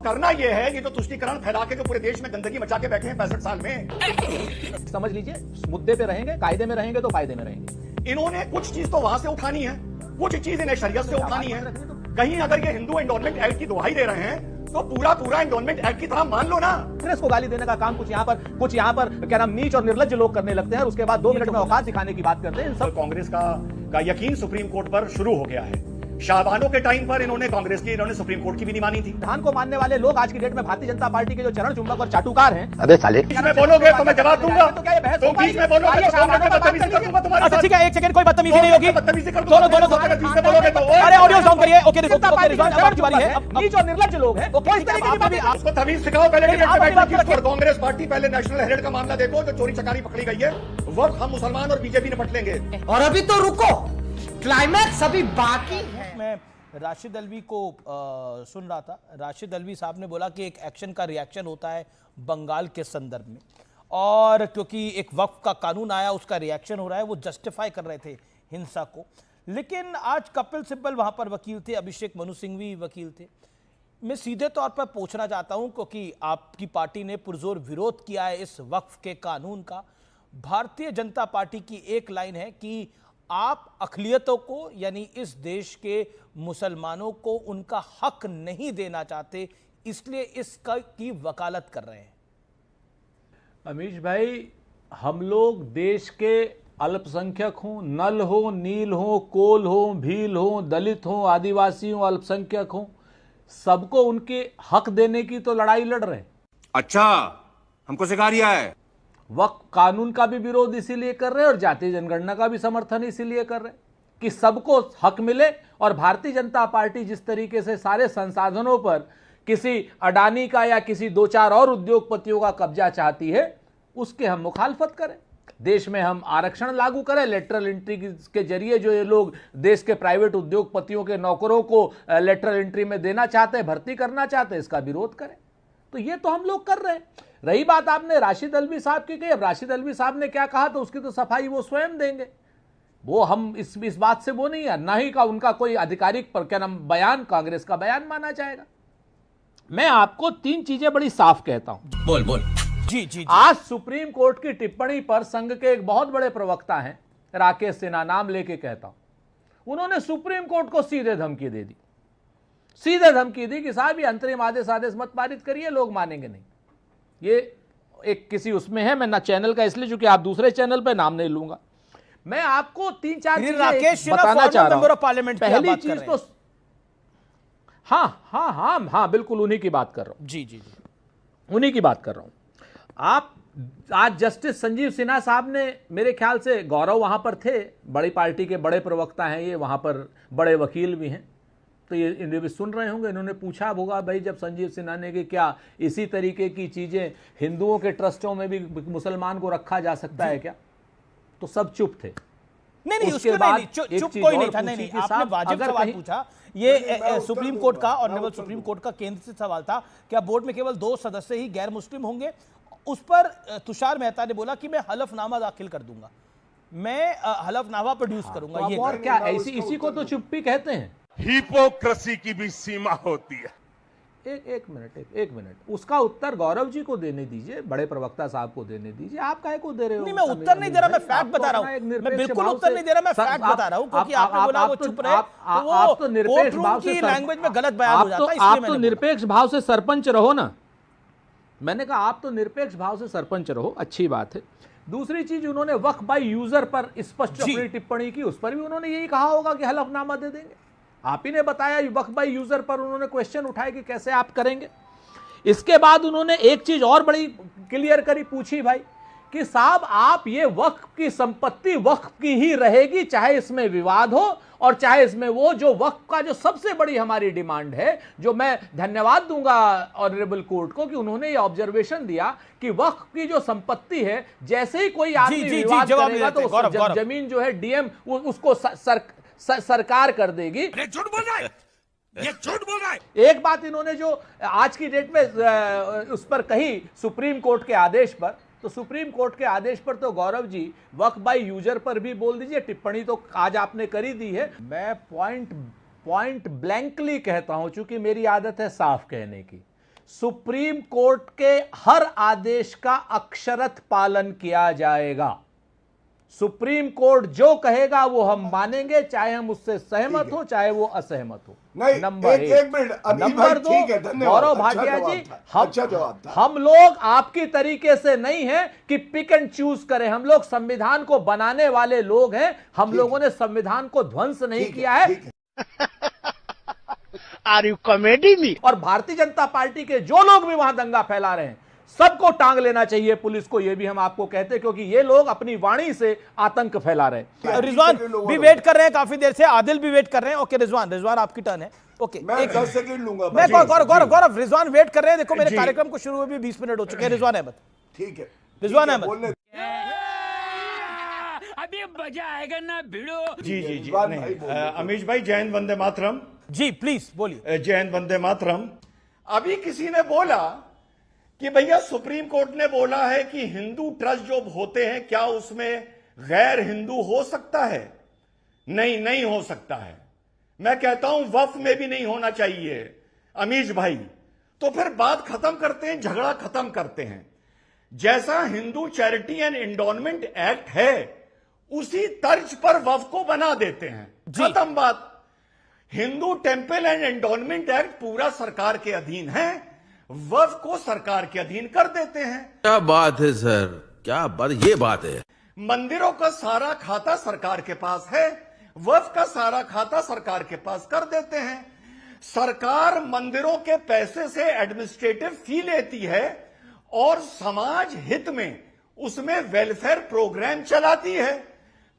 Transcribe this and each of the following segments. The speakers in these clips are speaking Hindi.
करना यह है कि जो तुष्टीकरण फैला के जो पूरे देश में गंदगी मचा के बैठे हैं 65 साल में, समझ लीजिए मुद्दे पे रहेंगे, कायदे में रहेंगे तो फायदे में रहेंगे। इन्होंने कुछ चीज तो वहां से उठानी है, कुछ चीज इन्हें शरीयत से उठानी है। कहीं अगर ये हिंदू एंडोनमेंट एक्ट की दुहाई दे रहे हैं तो पूरा एंडोनमेंट एक्ट की तरह मान लो ना। कांग्रेस को गाली देने का काम कुछ यहाँ पर क्या नाम नीच और निर्लज्ज लोग करने लगते हैं और उसके बाद 2 मिनट में औकात दिखाने की बात करते हैं। सब कांग्रेस का यकीन सुप्रीम कोर्ट पर शुरू हो गया है। शाहबानों के टाइम पर इन्होंने सुप्रीम कोर्ट की भी नहीं मानी थी। धान को मानने वाले लोग आज की डेट में भारतीय जनता पार्टी के जो चरण चुंबक और चाटुकार हैं। अबे साले बीच में बोलोगे तो मैं जवाब दूंगा। तो क्या ये बहस तुम बीच में बोलोगे तो मैं बदतमीजी करूंगा तुम्हारे साथ। ठीक है, एक सेकंड, कोई बदतमीजी नहीं होगी। बदतमीजी कर दोनों बीच में बोलोगे तो अरे ऑडियो साउंड करिए। ओके देखो, रिजवान अब आपकी बारी है। नीच और निर्लज्ज लोग हैं, वो किस तरीके की बातें। उसको तमीज सिखाओ पहले। कांग्रेस पार्टी पहले नेशनल हेरिटेज का मामला देखो, जो चोरी चकारी पकड़ी गई है, वक्त हम मुसलमान और बीजेपी निपट लेंगे। और अभी तो रुको, क्लाइमैक्स अभी बाकी है। मैं राशिद अल्वी को सुन रहा था। राशिद अल्वी साहब ने बोला कि एक एक्शन का रिएक्शन होता है बंगाल के संदर्भ में, और क्योंकि एक वक्फ का कानून आया उसका रिएक्शन हो रहा है, वो जस्टिफाई कर रहे थे हिंसा को। लेकिन आज कपिल सिब्बल वहां पर वकील थे, अभिषेक मनु सिंघवी वकील थे। मैं सीधे तौर पर पूछना चाहता हूं, क्योंकि आपकी पार्टी ने पुरजोर विरोध किया है इस वक्फ के कानून का। भारतीय जनता पार्टी की एक लाइन है कि आप अक़लियतों को, यानी इस देश के मुसलमानों को उनका हक नहीं देना चाहते, इसलिए इसका की वकालत कर रहे हैं। अमीश भाई, हम लोग देश के अल्पसंख्यक हों, नल हो, नील हो, कोल हो, भील हो, दलित हो, आदिवासी हो, अल्पसंख्यक हो, सबको उनके हक देने की तो लड़ाई लड़ रहे हैं। अच्छा, हमको सिखा रिया है। वक्फ कानून का भी विरोध इसीलिए कर रहे हैं और जातीय जनगणना का भी समर्थन इसीलिए कर रहे हैं कि सबको हक मिले। और भारतीय जनता पार्टी जिस तरीके से सारे संसाधनों पर किसी अडानी का या किसी 2-4 और उद्योगपतियों का कब्जा चाहती है, उसके हम मुखालफत करें। देश में हम आरक्षण लागू करें, लेटरल एंट्री के जरिए जो ये लोग देश के प्राइवेट उद्योगपतियों के नौकरों को लेटरल एंट्री में देना चाहते हैं, भर्ती करना चाहते हैं, इसका विरोध करें। तो ये तो हम लोग कर रहे हैं। रही बात आपने राशिद अल्वी साहब की कही, अब राशिद अल्वी साहब ने क्या कहा तो उसकी तो सफाई वो स्वयं देंगे। वो हम इस बात से वो नहीं है, ना ही का उनका कोई आधिकारिक पर क्या नाम बयान कांग्रेस का बयान माना जाएगा। मैं आपको 3 चीजें बड़ी साफ कहता हूं। बोल जी। आज सुप्रीम कोर्ट की टिप्पणी पर संघ के एक बहुत बड़े प्रवक्ता हैं, राकेश सिन्हा, नाम लेके कहता हूं, उन्होंने सुप्रीम कोर्ट को सीधे धमकी दे दी। सीधे धमकी दी कि साहब ये अंतरिम आदेश मत पारित करिए, लोग मानेंगे नहीं। ये एक किसी उसमें है, मैं ना चैनल का इसलिए चूंकि आप दूसरे चैनल पे नाम नहीं लूंगा। मैं आपको 3-4 चीजें बताना चाह रहा हूं। पहली चीज तो हाँ बिल्कुल उन्हीं की बात कर रहा हूं। जी, उन्हीं की बात कर रहा हूं। आप आज जस्टिस संजीव सिन्हा साहब ने, मेरे ख्याल से गौरव वहां पर थे, बड़ी पार्टी के बड़े प्रवक्ता हैं ये, वहां पर बड़े वकील भी हैं, तो ये इन्हें भी सुन रहे होंगे। इन्होंने पूछा होगा भाई जब संजीव सिन्हा ने कि क्या इसी तरीके की चीजें हिंदुओं के ट्रस्टों में भी मुसलमान को रखा जा सकता है क्या, तो सब चुप थे। नहीं, उसके बाद चुप कोई नहीं था। नहीं, आपने वाजिब सवाल पूछा। ये सुप्रीम कोर्ट का, ऑनरेबल सुप्रीम कोर्ट का केंद्र से सवाल था, क्या बोर्ड में केवल 2 सदस्य ही गैर मुस्लिम होंगे। उस पर तुषार मेहता ने बोला कि मैं हलफनामा दाखिल कर दूंगा, मैं हलफनामा प्रोड्यूस करूंगा। ये और क्या इसी को तो चुप्पी कहते हैं। हिपोक्रेसी की भी सीमा होती है। एक मिनट उसका उत्तर गौरव जी को देने दीजिए, बड़े प्रवक्ता साहब को देने दीजिए। आप काहे को दे रहे हो? नहीं, मैं उत्तर नहीं दे रहा, मैं फैक्ट बता रहा हूं। मैं बिल्कुल उत्तर नहीं दे रहा, मैं फैक्ट बता रहा हूं, क्योंकि आपने बोला वो चुप रहे, तो आप तो निरपेक्ष भाव से लैंग्वेज में गलत बयान हो जाता है, इसलिए आप तो निरपेक्ष भाव से सरपंच रहो ना। मैंने कहा आप तो निरपेक्ष भाव से सरपंच रहो, अच्छी बात है। दूसरी चीज, उन्होंने वक्फ बाय यूजर पर स्पष्ट अपनी टिप्पणी की, उस पर भी उन्होंने यही कहा होगा कि हलफनामा दे देंगे। आप ही ने बताया वक्फ बाय यूजर पर उन्होंने क्वेश्चन उठाए कि कैसे आप करेंगे। इसके बाद उन्होंने एक चीज और बड़ी क्लियर करी, पूछी भाई कि साहब आप ये वक्फ की संपत्ति वक्फ की ही रहेगी, चाहे इसमें विवाद हो और चाहे इसमें वो जो वक्फ का जो सबसे बड़ी हमारी डिमांड है, जो मैं धन्यवाद दूंगा ऑनरेबल कोर्ट को कि उन्होंने ये ऑब्जर्वेशन दिया कि वक्फ की जो संपत्ति है, जैसे ही कोई आदमी विवाद करेगा तो जमीन जो है डीएम उसको सरकार कर देगी। झूठ बोल रहा है, ये झूठ बोल रहा है। एक बात इन्होंने जो आज की डेट में उस पर कही सुप्रीम कोर्ट के आदेश पर, तो सुप्रीम कोर्ट के आदेश पर तो गौरव जी वक्फ बाय यूजर पर भी बोल दीजिए, टिप्पणी तो आज आपने करी दी है। मैं पॉइंट ब्लैंकली कहता हूं, चूंकि मेरी आदत है साफ कहने की, सुप्रीम कोर्ट के हर आदेश का अक्षरशः पालन किया जाएगा। सुप्रीम कोर्ट जो कहेगा वो हम मानेंगे, चाहे हम उससे सहमत हो चाहे वो असहमत हो। नहीं, नंबर एक मिनट, अनिल भाई, नंबर दो, ठीक है, धन्यवाद, गौरव अच्छा भाटिया जवाब जी, था, अच्छा जवाब था। हम लोग आपकी तरीके से नहीं हैं कि पिक एंड चूज करें। हम लोग संविधान को बनाने वाले लोग हैं। हम लोगों ने संविधान को ध्वंस नहीं किया है। Are you comedy me? और भारतीय जनता पार्टी के जो लोग भी वहां दंगा फैला रहे हैं सबको टांग लेना चाहिए पुलिस को, ये भी हम आपको कहते हैं, क्योंकि ये लोग अपनी वाणी से आतंक फैला रहे हैं। रिजवान भी वेट कर रहे हैं काफी देर से, आदिल भी वेट कर रहे हैं। ओके रिजवान आपकी टर्न है। ओके मैं 10 सेकंड लूंगा। मैं गौरव रिजवान वेट कर रहे हैं। देखो मेरे कार्यक्रम को शुरू हुए भी 20 मिनट हो चुके हैं। रिजवान अहमद, ठीक है, रिजवान ठीक है, अहमद। बोलने- अभी मजा आएगा ना भिड़ो। जी जी जी रिजवान भाई नहीं, बोलिए। अमीश भाई, जय हिंद वंदे मातरम। जी प्लीज बोलिए। जय हिंद वंदे मातरम। अभी किसी ने बोला कि भैया सुप्रीम कोर्ट ने बोला है कि हिंदू ट्रस्ट जो होते हैं क्या उसमें गैर हिंदू हो सकता है? नहीं, नहीं हो सकता है। मैं कहता हूं वक्फ में भी नहीं होना चाहिए। अमीश भाई, तो फिर बात खत्म करते हैं, झगड़ा खत्म करते हैं। जैसा Hindu charity and endowment act है उसी तर्ज पर वक्फ को बना देते हैं, खत्म बात। Hindu temple and endowment act पूरा सरकार के अधीन है, वक्फ को सरकार के अधीन कर देते हैं। क्या बात है सर, क्या बात, ये बात है। मंदिरों का सारा खाता सरकार के पास है, वक्फ का सारा खाता सरकार के पास कर देते हैं। सरकार मंदिरों के पैसे से एडमिनिस्ट्रेटिव फी लेती है और समाज हित में उसमें वेलफेयर प्रोग्राम चलाती है।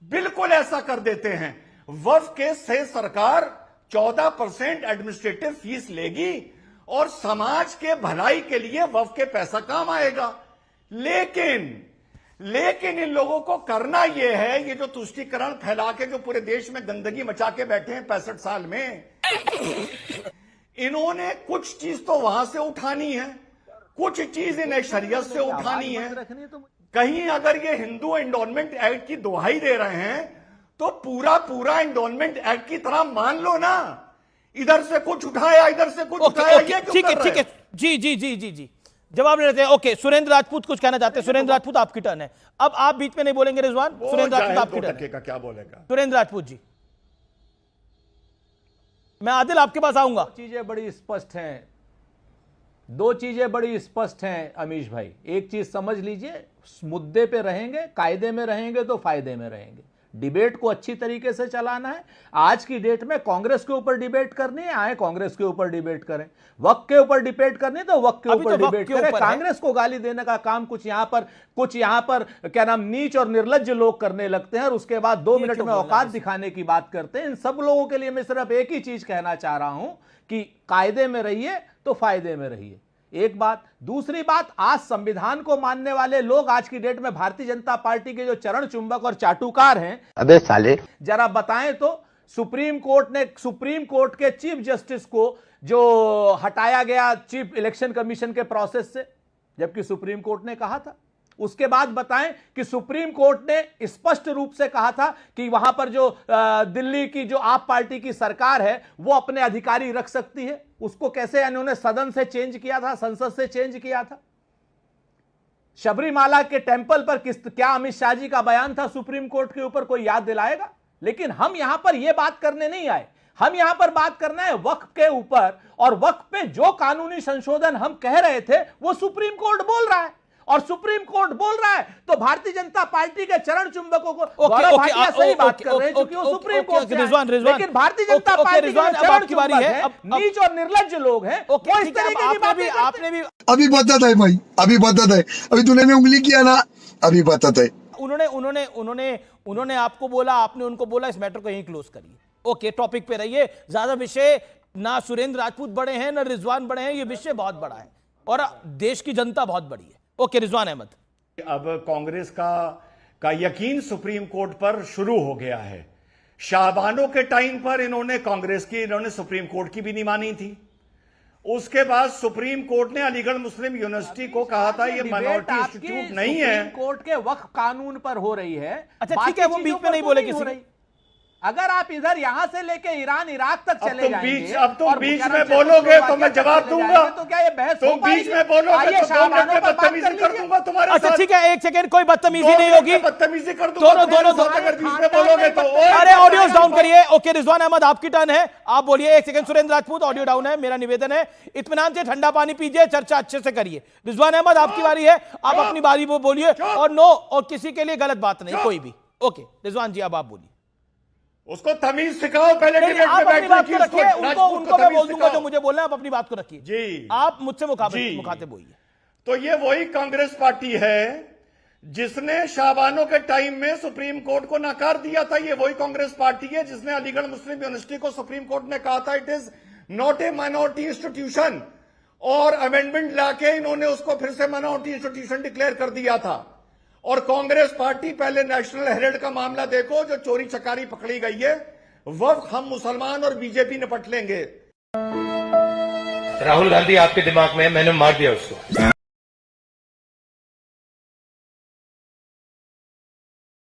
बिल्कुल ऐसा कर देते हैं। वक्फ के से सरकार 14% एडमिनिस्ट्रेटिव फीस लेगी और समाज के भलाई के लिए वक्फ के पैसा काम आएगा। लेकिन इन लोगों को करना यह है, ये जो तुष्टीकरण फैला के जो पूरे देश में गंदगी मचा के बैठे हैं 65 साल में, इन्होंने कुछ चीज तो वहां से उठानी है, कुछ चीज इन्हें शरीयत से उठानी है। कहीं अगर ये हिंदू एंडोनमेंट एक्ट की दुहाई दे रहे हैं तो पूरा एंडोनमेंट एक्ट की तरह मान लो ना। इधर से कुछ उठाया, इधर से कुछ उठाया, ये क्यों कर रहे हैं? जी जवाब लेते हैं। ओके, सुरेंद्र राजपूत कुछ कहना चाहते हैं। सुरेंद्र राजपूत आपकी टर्न है। अब आप बीच में नहीं बोलेंगे रिजवान। सुरेंद्र राजपूत आपकी टर्न है। का क्या बोलेगा सुरेंद्र राजपूत जी, मैं आदिल आपके पास आऊंगा। दो चीजें बड़ी स्पष्ट हैं अमीश भाई। एक चीज समझ लीजिए, मुद्दे पे रहेंगे, कायदे में रहेंगे तो फायदे में रहेंगे। डिबेट को अच्छी तरीके से चलाना है। आज की डेट में कांग्रेस के ऊपर डिबेट करनी है, आए कांग्रेस के ऊपर डिबेट करें। वक्त के ऊपर डिबेट करनी है तो वक्त के ऊपर डिबेट करें। कांग्रेस को गाली देने का काम कुछ यहां पर क्या नाम नीच और निर्लज्ज लोग करने लगते हैं और उसके बाद 2 मिनट में औकात दिखाने की बात करते हैं। इन सब लोगों के लिए मैं सिर्फ एक ही चीज कहना चाह रहा हूं कि कायदे में रहिए तो फायदे में रहिए। एक बात। दूसरी बात, आज संविधान को मानने वाले लोग आज की डेट में भारतीय जनता पार्टी के जो चरण चुंबक और चाटुकार हैं, अबे साले, जरा बताएं तो सुप्रीम कोर्ट के चीफ जस्टिस को जो हटाया गया चीफ इलेक्शन कमीशन के प्रोसेस से, जबकि सुप्रीम कोर्ट ने कहा था। उसके बाद बताएं कि सुप्रीम कोर्ट ने स्पष्ट रूप से कहा था कि वहां पर जो दिल्ली की जो आप पार्टी की सरकार है वो अपने अधिकारी रख सकती है। उसको कैसे उन्होंने सदन से चेंज किया था, संसद से चेंज किया था। शबरीमाला के टेंपल पर क्या अमित शाह जी का बयान था सुप्रीम कोर्ट के ऊपर, कोई याद दिलाएगा? लेकिन हम यहां पर यह बात करने नहीं आए। हम यहां पर बात करना है वक्फ के ऊपर, और वक्फ पे जो कानूनी संशोधन हम कह रहे थे वो सुप्रीम कोर्ट बोल रहा है। और सुप्रीम कोर्ट बोल रहा है तो भारतीय जनता पार्टी के चरण चुंबकों को गौरव भाटिया सही बात कर रहे हैं क्योंकि वो सुप्रीम कोर्ट से आए। लेकिन भारतीय जनता पार्टी के चरण चुंबक हैं, नीच और निर्लज्ज लोग हैं, वो इस तरीके की बातें आपने भी अभी बताता है भाई, अभी बताता है। अभी तूने में उंगली किया ना, अभी बताता है। उन्होंने आपको बोला, आपने उनको बोला, इस मैटर को यहीं क्लोज करिए। ओके, टॉपिक पे रहिए। ज्यादा विषय ना सुरेंद्र राजपूत बड़े हैं ना रिजवान बड़े हैं, ये विषय बहुत बड़ा है और देश की जनता बहुत बड़ी है। ओके, रिजवान अहमद। अब कांग्रेस का यकीन सुप्रीम कोर्ट पर शुरू हो गया है। शाहबानो के टाइम पर इन्होंने सुप्रीम कोर्ट की भी नहीं मानी थी। उसके बाद सुप्रीम कोर्ट ने अलीगढ़ मुस्लिम यूनिवर्सिटी को कहा था ये माइनॉरिटी इंस्टीट्यूट नहीं है। सुप्रीम कोर्ट के वक्फ कानून पर हो रही है। अच्छा ठीक है, वो बीच में नहीं बोले किसी। अगर आप इधर यहां से लेके ईरान इराक तक चले तुम जाएंगे बीच- अब तुम और बीच बुखारा में चेकोस्लोवाकिया बोलोगे तो मैं तक जवाब चले दूंगा। जाएंगे, तो क्या ये बहस हो तुम बीच पाएगी? में बोलोगे आइए तो 2 शाहबानो मिनट में पर बात कर बदतमीजी कर लीजिए। दूंगा तुम्हारे अच्छा साथ। ठीक है, एक सेकेंड, कोई बदतमीजी 2 नहीं मिनट होगी। में बदतमीजी कर दूंगा दोनों तुम्हारे दोनों साथ अगर बीच में खानदान बोलोगे में तो। बदतमीजी- अरे ऑडियोज डाउन करिए। ओके रिजवान अहमद आपकी टर्न है, आप बोलिए। एक second, Surendra Rajput audio down है, मेरा निवेदन है इत्मीनान से ठंडा पानी पीजिए, चर्चा अच्छे से करिए। रिजवान अहमद आपकी बारी है, आप अपनी बारी वो बोलिए, और नो और किसी के लिए गलत बात नहीं कोई भी। ओके रिजवान जी अब आप बोलिए। उसको तमीज सिखाओ पहले। नहीं, डिबेट आप में अपनी बैठने बात की को उसको रखिए, राजपूत उनको को मैं तमीज बोल दूंगा जो सिखाओ। मुझे बोलना है, आप अपनी बात को रखिए। जी। आप मुझसे जी। मुखातिब होइए। तो ये वही कांग्रेस पार्टी है जिसने शाहबानो के टाइम में सुप्रीम कोर्ट को नकार दिया था। ये वही कांग्रेस पार्टी है जिसने अलीगढ़ मुस्लिम यूनिवर्सिटी को सुप्रीम कोर्ट ने कहा था it is not a minority institution, और अमेंडमेंट लाके इन्होंने उसको फिर से माइनॉरिटी इंस्टीट्यूशन डिक्लेयर कर दिया था। और कांग्रेस पार्टी, पहले नेशनल हेराल्ड का मामला देखो, जो चोरी चकारी पकड़ी गई है, वक्त हम मुसलमान और बीजेपी निपट लेंगे। राहुल गांधी आपके दिमाग में है, मैंने मार दिया उसको।